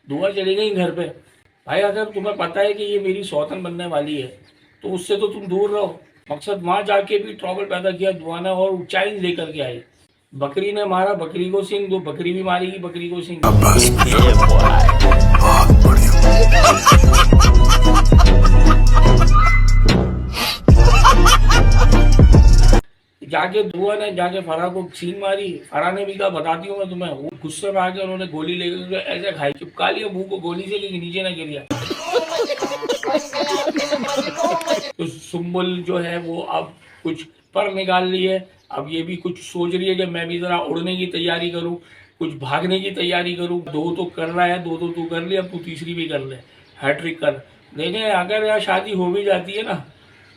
दुआ चली गई घर पे। भाई अगर तुम्हें पता है कि ये मेरी सौतन बनने वाली है तो उससे तो तुम दूर रहो। मकसद वहां जाके भी ट्रबल पैदा किया दुआ ने और ऊंचाई लेकर के आई। बकरी ने मारा बकरी को सिंग, दो बकरी भी मारेगी बकरी को सिंग। बहुत जाके दुआ ने जाके फरा को सींग मारी। फरा ने भी कहा बताती हूँ मैं तुम्हें। वो गुस्से में आके उन्होंने गोली लेकर ऐसे खाई, चिपका लिया मुंह को गोली से, लेकिन नीचे ना गिर गया। तो सुम्बुल जो है वो अब कुछ पर निकाल ली है। अब ये भी कुछ सोच रही है कि मैं भी जरा उड़ने की तैयारी करूं, कुछ भागने की तैयारी करूं। दो तो कर रहा है, दो तो तू कर ले, अब तू तीसरी भी कर ले, हैट्रिक कर। देखें अगर यहाँ शादी हो भी जाती है ना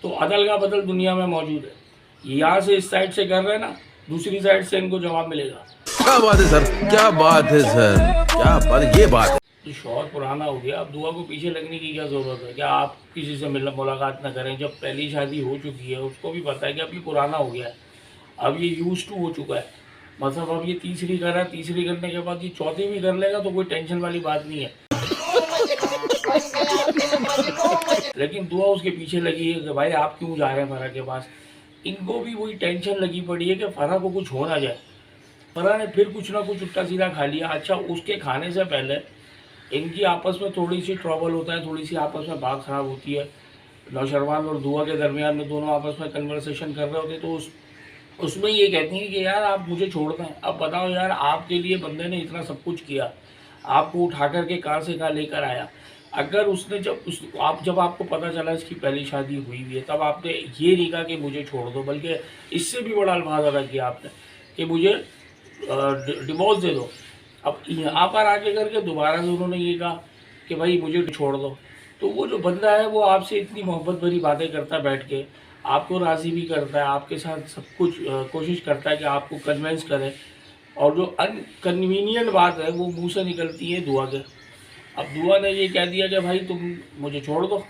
तो अदल का बदल दुनिया में मौजूद है। यहाँ से इस साइड से कर रहे हैं ना, दूसरी साइड से इनको जवाब मिलेगा। क्या बात है सर, क्या बात है सर, क्या बात, ये बात है। तो शौहर पुराना हो गया, अब दुआ को पीछे लगने की क्या ज़रूरत है? क्या आप किसी से मिलना मुलाकात ना करें? जब पहली शादी हो चुकी है उसको भी पता है कि अब ये पुराना हो गया है, अब ये यूज टू हो चुका है। मतलब अब ये तीसरी कर रहा है, तीसरी करने के बाद ये चौथी भी कर लेगा तो कोई टेंशन वाली बात नहीं है। लेकिन दुआ उसके पीछे लगी है कि भाई आप क्यों जा रहे हैं फरा के पास। इनको भी वही टेंशन लगी पड़ी है कि फरा को कुछ हो ना जाए। फरा ने फिर कुछ ना कुछ उल्टा सीधा खा लिया। अच्छा, उसके खाने से पहले इनकी आपस में थोड़ी सी ट्रबल होता है, थोड़ी सी आपस में बात खराब होती है। नौशरवान और दुआ के दरमियान में दोनों आपस में कन्वर्सेशन कर रहे होते तो उसमें ये कहती हैं कि यार आप मुझे छोड़ दें। अब बताओ यार, आपके लिए बंदे ने इतना सब कुछ किया, आपको उठा करके कहाँ से कहाँ लेकर आया। अगर उसने जब आपको पता चला इसकी पहली शादी हुई हुई है, तब आपने ये नहीं कहा कि मुझे छोड़ दो, बल्कि इससे भी बड़ा अल्फाज अदा किया आपने कि मुझे डिवोर्स दे दो। अब यहाँ पर आके करके दोबारा से उन्होंने ये कहा कि भाई मुझे छोड़ दो। तो वो जो बंदा है वो आपसे इतनी मोहब्बत भरी बातें करता है बैठ के, आपको राज़ी भी करता है, आपके साथ सब कुछ कोशिश करता है कि आपको कन्विंस करे, और जो अनकन्वीनियंट बात है वो मुंह से निकलती है दुआ के। अब दुआ ने ये कह दिया कि भाई तुम मुझे छोड़ दो।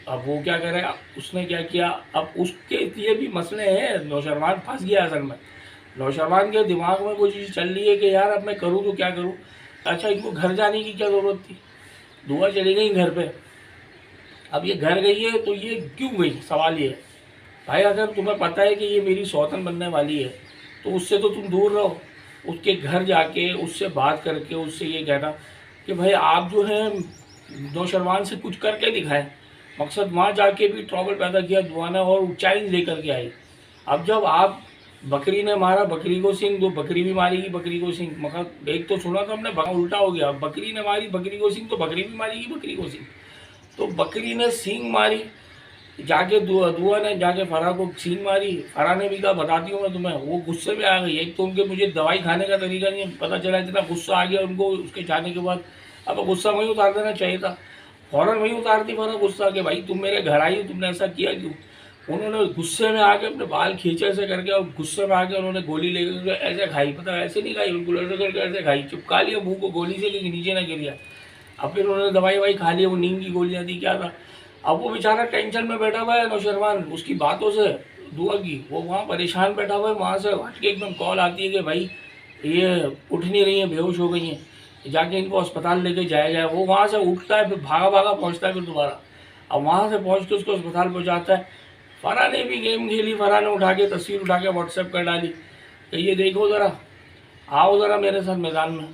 अब वो क्या करे, उसने क्या किया, अब उसके ये भी मसले हैं। नौशरवान फंस गया असल में। नौशरवान के दिमाग में कोई चीज़ चल रही है कि यार अब मैं करूँ तो क्या करूँ। अच्छा, इनको घर जाने की क्या ज़रूरत थी? दुआ चली गई घर पे। अब ये घर गई है तो ये क्यों गई, सवाल ये है। भाई अगर तुम्हें पता है कि ये मेरी सौतन बनने वाली है तो उससे तो तुम दूर रहो। उसके घर जाके उससे बात करके उससे ये कहना कि भाई आप जो है नौशरवान से कुछ करके दिखाएं। मकसद वहाँ जाके भी ट्रबल पैदा किया दुआ ने और ऊंचाई लेकर के आई। अब जब आप बकरी ने मारा बकरी को सिंग, दो बकरी भी मारेगी बकरी को सिंग। मगर एक तो सुना था हमने, उल्टा हो गया। बकरी ने मारी बकरी को सिंग तो बकरी भी मारेगी बकरी को सिंग। तो बकरी ने सींग मारी, जाके दुआ ने जाके फरा को सींग मारी। फरा ने भी कहा बताती हूँ मैं तुम्हें। वो गुस्से में आ गई। एक तो उनके मुझे दवाई खाने का तरीका नहीं पता चला, इतना गुस्सा आ गया उनको उसके जाने के बाद। अब गुस्सा वहीं उतार देना चाहिए था, फ़ौरन वहीं उतारती फरा गुस्सा कि भाई तुम मेरे घर आई हो, तुमने ऐसा किया क्यों। उन्होंने गुस्से में आके अपने बाल खींचे ऐसे करके, और गुस्से में आके उन्होंने गोली लेकर ऐसे खाई। पता ऐसे नहीं खाई, बिल्कुल ऐसे करके ऐसे खाई, चिपका लिया मुँह को गोली से, लेकिन नीचे ना गिर गया। अब फिर उन्होंने दवाई ववाई खा लिया, वो नींद की गोलियाँ थी क्या था। अब वो बेचारा टेंशन में बैठा हुआ है नौशरवान, उसकी बातों से दुआ की वो वहाँ परेशान बैठा हुआ है। वहाँ से हट के एकदम कॉल आती है कि भाई ये उठ नहीं रही है, बेहोश हो गई हैं, जाके इनको अस्पताल लेके जाया जाए। वो वहाँ से उठता है, फिर भागा भागा पहुँचता है फिर दोबारा। अब वहाँ से पहुँच के उसको अस्पताल पहुँचाता है। फरा ने भी गेम खेली, फरा ने उठा के तस्वीर उठा के व्हाट्सएप कर डाली कि ये देखो ज़रा, आओ ज़रा मेरे साथ मैदान में।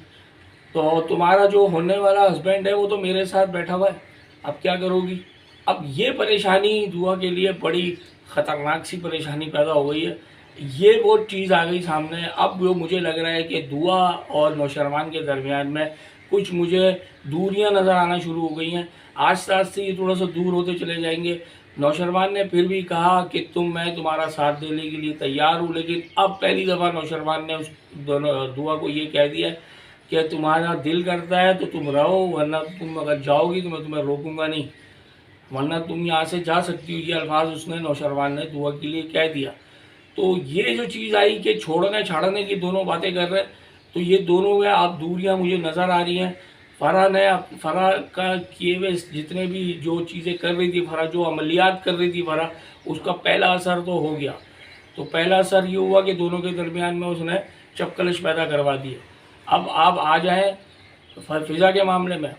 तो तुम्हारा जो होने वाला हस्बैंड है वो तो मेरे साथ बैठा हुआ है, अब क्या करोगी। अब ये परेशानी दुआ के लिए बड़ी ख़तरनाक सी परेशानी पैदा हो गई है। ये वो चीज़ आ गई सामने। अब वो मुझे लग रहा है कि दुआ और नौशरवान के दरमियान में कुछ मुझे दूरियां नज़र आना शुरू हो गई हैं। आस्ते आस्ते ये थोड़ा सा दूर होते चले जाएंगे। नौशरवान ने फिर भी कहा कि मैं तुम्हारा साथ देने के लिए तैयार हूँ, लेकिन अब पहली दफ़ा नौशरवान ने उस दोनों दुआ को ये कह दिया कि तुम्हारा दिल करता है तो तुम रहो, वरना तुम अगर जाओगी तो मैं तुम्हें रोकूंगा नहीं, वरना तुम यहाँ से जा सकती हो। ये अल्फाज उसने नौशरवान ने दुआ के लिए कह दिया। तो ये जो चीज़ आई कि छोड़ने छाड़ने की दोनों बातें कर रहे हैं, तो ये दोनों में आप दूरियां मुझे नज़र आ रही हैं। फरा का किए हुए जितने भी जो चीज़ें कर रही थी फरा, जो अमलियात कर रही थी फरा, उसका पहला असर तो हो गया। तो पहला असर ये हुआ कि दोनों के दरमियान में उसने चपकलश पैदा करवा दिए। अब आप आ जाएं फिज़ा के मामले में,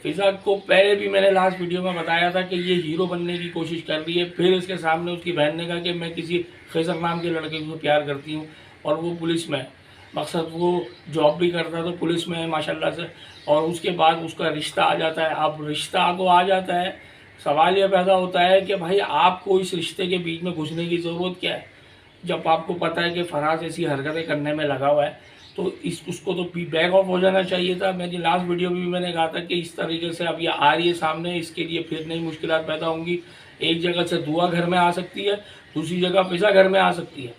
फिज़ा को पहले भी मैंने लास्ट वीडियो में बताया था कि ये हीरो बनने की कोशिश कर रही है। फिर इसके सामने उसकी बहन ने कहा कि मैं किसी खिज़र नाम के लड़के को प्यार करती हूँ और वो पुलिस में है। मकसद वो जॉब भी करता तो पुलिस में है माशाल्लाह से, और उसके बाद उसका रिश्ता आ जाता है। अब रिश्ता तो आ जाता है, सवाल ये पैदा होता है कि भाई आपको इस रिश्ते के बीच में घुसने की ज़रूरत क्या है, जब आपको पता है कि फराज ऐसी हरकतें करने में लगा हुआ है। तो उसको तो बैक ऑफ हो जाना चाहिए था। मैंने लास्ट वीडियो में भी मैंने कहा था कि इस तरीके से अब ये आ रही है सामने, इसके लिए फिर नई मुश्किलात पैदा होंगी। एक जगह से दुआ घर में आ सकती है, दूसरी जगह फिज़ा घर में आ सकती है,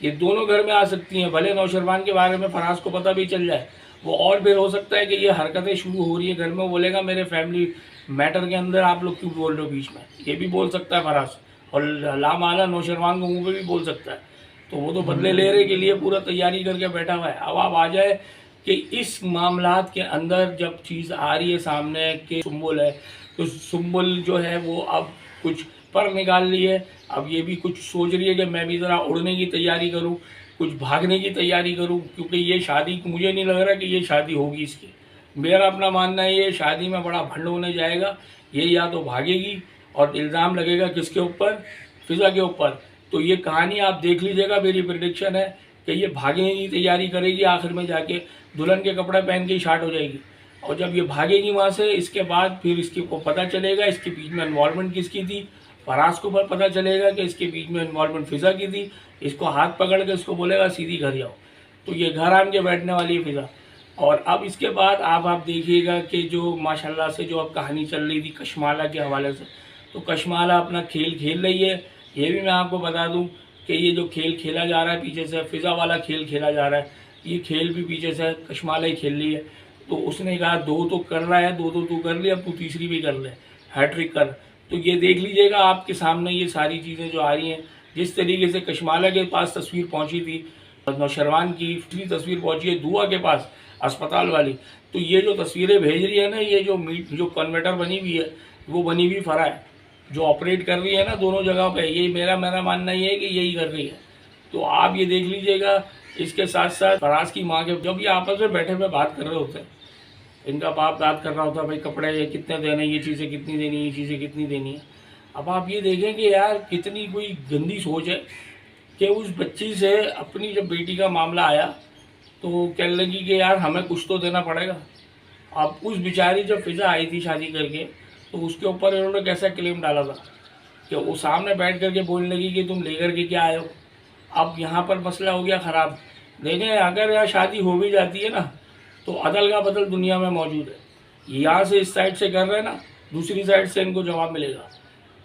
ये दोनों घर में आ सकती हैं। भले नौशरवान के बारे में फराज को पता भी चल जाए, वो और फिर हो सकता है कि ये हरकतें शुरू हो रही है घर में, वो बोलेगा मेरे फैमिली मैटर के अंदर आप लोग क्यों बोल रहे हो बीच में, ये भी बोल सकता है फराज, और लामाला नौशरवान को मुँह पे भी बोल सकता है। तो वो तो बदले लेने के लिए पूरा तैयारी करके बैठा हुआ है। अब आप आ जाए कि इस मामलात के अंदर जब चीज़ आ रही है सामने कि सुम्बुल है, तो सुम्बुल जो है वो अब कुछ पर निकाल ली है। अब ये भी कुछ सोच रही है कि मैं भी ज़रा उड़ने की तैयारी करूं, कुछ भागने की तैयारी करूं, क्योंकि ये शादी, मुझे नहीं लग रहा कि ये शादी होगी इसकी। मेरा अपना मानना है ये शादी में बड़ा भंड होने जाएगा। ये या तो भागेगी और इल्ज़ाम लगेगा किसके ऊपर, फिज़ा के ऊपर। तो ये कहानी आप देख लीजिएगा, मेरी प्रेडिक्शन है कि ये भागने की तैयारी करेगी, आखिर में जाके दुल्हन के कपड़े पहन के ही शार्ट हो जाएगी। और जब ये भागेगी वहाँ से, इसके बाद फिर इसके को पता चलेगा इसके बीच में इन्वॉल्वमेंट किसकी थी। फराज को पता चलेगा कि इसके बीच में इन्वॉल्वमेंट फिज़ा की थी। इसको हाथ पकड़ के इसको बोलेगा सीधी घर जाओ, तो ये घर आन के बैठने वाली है फिज़ा। और अब इसके बाद आप देखिएगा कि जो माशाल्लाह से जो अब कहानी चल रही थी कशमाला के हवाले से, तो कशमाला अपना खेल खेल रही है। ये भी मैं आपको बता दूं कि ये जो खेल खेला जा रहा है पीछे से, फिज़ा वाला खेल खेला जा रहा है, ये खेल भी पीछे से कशमाला ही खेल रही है। तो उसने कहा 2 तो कर रहा है, 2 तो तू कर ले, अब तू तीसरी भी कर ले, हैट्रिक कर। तो ये देख लीजिएगा आपके सामने ये सारी चीज़ें जो आ रही हैं। जिस तरीके से कशमाला के पास तस्वीर पहुंची थी, नौशरवान की तस्वीर पहुंची है दुआ के पास अस्पताल वाली, तो ये जो तस्वीरें भेज रही है ना, ये जो कन्वर्टर बनी हुई है, वो बनी हुई फरा है, जो ऑपरेट कर रही है ना दोनों जगह पे। ये मेरा मानना ये है कि यही कर रही है। तो आप ये देख लीजिएगा। इसके साथ साथ फराज की माँ के, जब ये आपस में बैठे हुए बात कर रहे होते हैं, इनका बाप बात कर रहा होता है भाई कपड़े ये कितने देने, ये चीज़ें कितनी देनी, ये चीज़ें कितनी देनी है। अब आप ये देखें कि यार कितनी कोई गंदी सोच है कि उस बच्ची से अपनी जब बेटी का मामला आया तो कहने लगी कि यार हमें कुछ तो देना पड़ेगा। अब उस बेचारी जब फिज़ा आई थी शादी करके, तो उसके ऊपर इन्होंने कैसा क्लेम डाला था कि वो सामने बैठ करके बोलने लगी कि तुम लेकर के क्या आए हो। अब यहाँ पर मसला हो गया ख़राब। देखें अगर यहाँ शादी हो भी जाती है ना, तो अदल का बदल दुनिया में मौजूद है। यहाँ से इस साइड से कर रहे हैं ना, दूसरी साइड से इनको जवाब मिलेगा।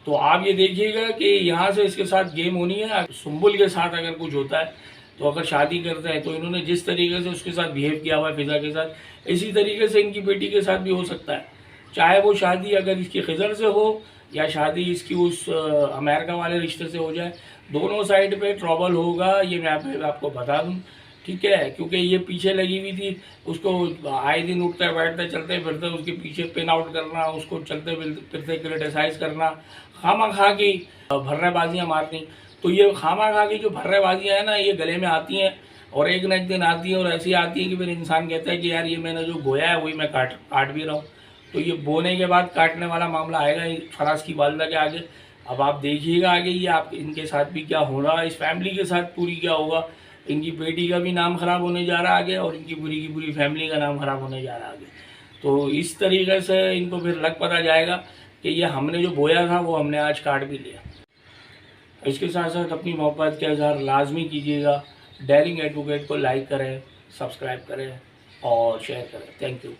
तो आप ये देखिएगा कि यहाँ से इसके साथ गेम होनी है। सुम्बुल के साथ अगर कुछ होता है, तो अगर शादी करते हैं, तो इन्होंने जिस तरीके से उसके साथ बिहेव किया हुआ है फिज़ा के साथ, इसी तरीके से इनकी बेटी के साथ भी हो सकता है। चाहे वो शादी अगर इसकी खिज़र से हो या शादी इसकी उस अमेरिका वाले रिश्ते से हो जाए, दोनों साइड पे ट्रबल होगा, ये मैं आपको बता दूं, ठीक है। क्योंकि ये पीछे लगी हुई थी, उसको आए दिन उठते बैठते चलते फिरते उसके पीछे पिन आउट करना, उसको चलते फिरते क्रिटिसाइज करना, खामा खा की भर्रेबाजियाँ मारनी। तो ये खामा खा की जो भर्रेबाजियाँ हैं ना, ये गले में आती हैं और एक न एक दिन आती हैं, और ऐसी आती है कि फिर इंसान कहता है कि यार ये मैंने जो बोया है वही मैं काट भी रहा हूँ। तो ये बोने के बाद काटने वाला मामला आएगा फराज की वालिदा के आगे। अब आप देखिएगा आगे ये आप इनके साथ भी क्या हो रहा है, इस फैमिली के साथ पूरी क्या होगा। इनकी बेटी का भी नाम ख़राब होने जा रहा है आगे, और इनकी पूरी की पूरी फैमिली का नाम ख़राब होने जा रहा है आगे। तो इस तरीके से इनको फिर लग पता जाएगा कि ये हमने जो बोया था वो हमने आज काट भी लिया। इसके साथ साथ अपनी मोहब्बत का इज़हार लाजमी कीजिएगा। डेयरिंग एडवोकेट को लाइक करें, सब्सक्राइब करें और शेयर करें। Thank you.